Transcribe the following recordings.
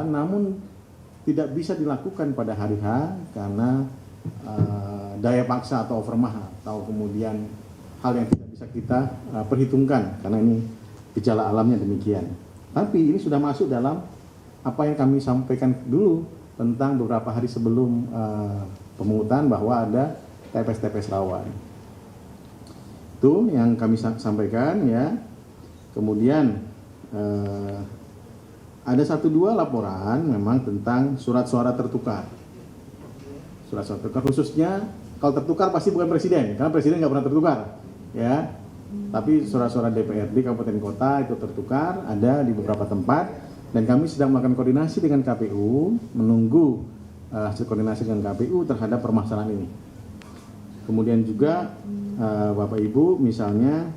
namun tidak bisa dilakukan pada hari H karena daya paksa atau overmah atau kemudian hal yang tidak bisa kita perhitungkan karena ini gejala alamnya demikian. Tapi ini sudah masuk dalam apa yang kami sampaikan dulu tentang beberapa hari sebelum pemungutan bahwa ada TPS-TPS rawan. Itu yang kami sampaikan ya. Kemudian ada 1-2 laporan memang tentang surat suara tertukar. Surat suara tertukar khususnya kalau tertukar pasti bukan presiden, karena presiden nggak pernah tertukar, ya. Tapi surat-surat DPRD kabupaten kota itu tertukar, ada di beberapa tempat, dan kami sedang melakukan koordinasi dengan KPU, menunggu hasil koordinasi dengan KPU terhadap permasalahan ini. Kemudian juga Bapak Ibu misalnya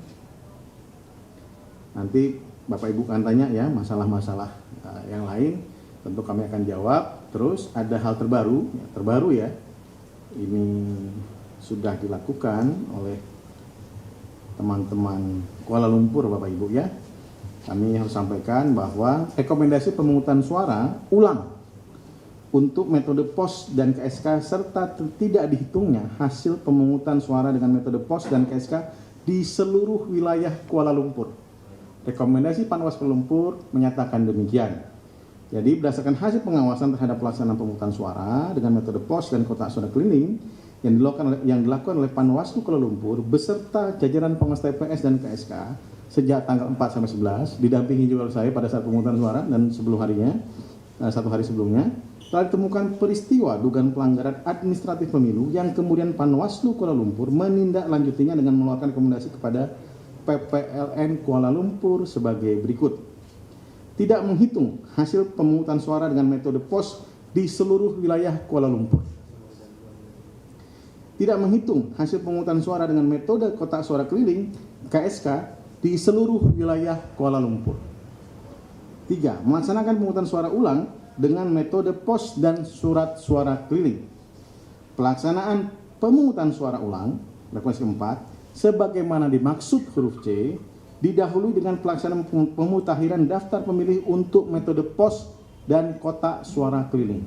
nanti Bapak Ibu akan tanya ya masalah-masalah yang lain, tentu kami akan jawab. Terus ada hal terbaru ya, ini sudah dilakukan oleh teman-teman Kuala Lumpur Bapak Ibu ya. Kami harus sampaikan bahwa rekomendasi pemungutan suara ulang untuk metode pos dan KSK serta tidak dihitungnya hasil pemungutan suara dengan metode pos dan KSK di seluruh wilayah Kuala Lumpur. Rekomendasi Panwas Kuala Lumpur menyatakan demikian. Jadi berdasarkan hasil pengawasan terhadap pelaksanaan pemungutan suara dengan metode pos dan kotak suara keliling yang dilakukan oleh Panwaslu Kuala Lumpur beserta jajaran pengawas TPS dan KSK sejak tanggal 4 sampai 11 didampingi juga oleh saya pada saat pemungutan suara dan sebelum harinya, 1 hari sebelumnya, telah ditemukan peristiwa dugaan pelanggaran administratif pemilu yang kemudian Panwaslu Kuala Lumpur menindaklanjutinya dengan mengeluarkan rekomendasi kepada PPLN Kuala Lumpur sebagai berikut. Tidak menghitung hasil pemungutan suara dengan metode pos di seluruh wilayah Kuala Lumpur. Tidak menghitung hasil pemungutan suara dengan metode kotak suara keliling KSK di seluruh wilayah Kuala Lumpur. 3. Melaksanakan pemungutan suara ulang dengan metode pos dan surat suara keliling. Pelaksanaan pemungutan suara ulang, rekomendasi keempat, sebagaimana dimaksud huruf C, didahului dengan pelaksanaan pemutahiran daftar pemilih untuk metode pos dan kotak suara keliling.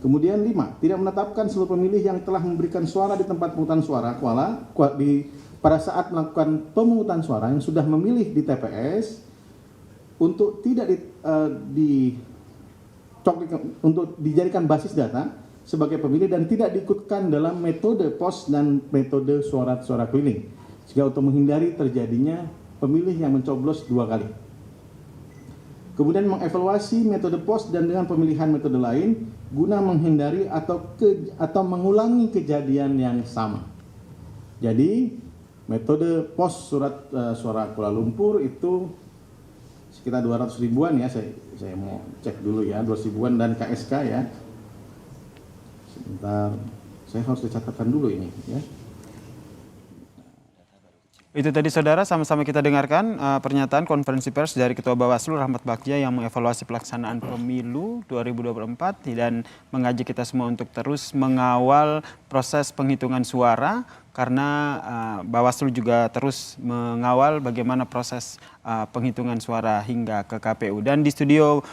Kemudian 5, tidak menetapkan seluruh pemilih yang telah memberikan suara di tempat pemungutan suara pada saat melakukan pemungutan suara yang sudah memilih di TPS untuk tidak untuk dijadikan basis data sebagai pemilih dan tidak diikutkan dalam metode pos dan metode suara keliling, sehingga untuk menghindari terjadinya pemilih yang mencoblos 2 kali. Kemudian mengevaluasi metode pos dan dengan pemilihan metode lain guna menghindari atau mengulangi kejadian yang sama. Jadi metode pos suara Kuala Lumpur itu sekitar 200 ribuan ya, saya mau cek dulu ya, 200 ribuan dan KSK ya. Sebentar, saya harus dicatatkan dulu ini ya. Itu tadi saudara, sama-sama kita dengarkan pernyataan konferensi pers dari Ketua Bawaslu Rahmat Bagja yang mengevaluasi pelaksanaan pemilu 2024 dan mengajak kita semua untuk terus mengawal proses penghitungan suara karena Bawaslu juga terus mengawal bagaimana proses penghitungan suara hingga ke KPU. Dan di studio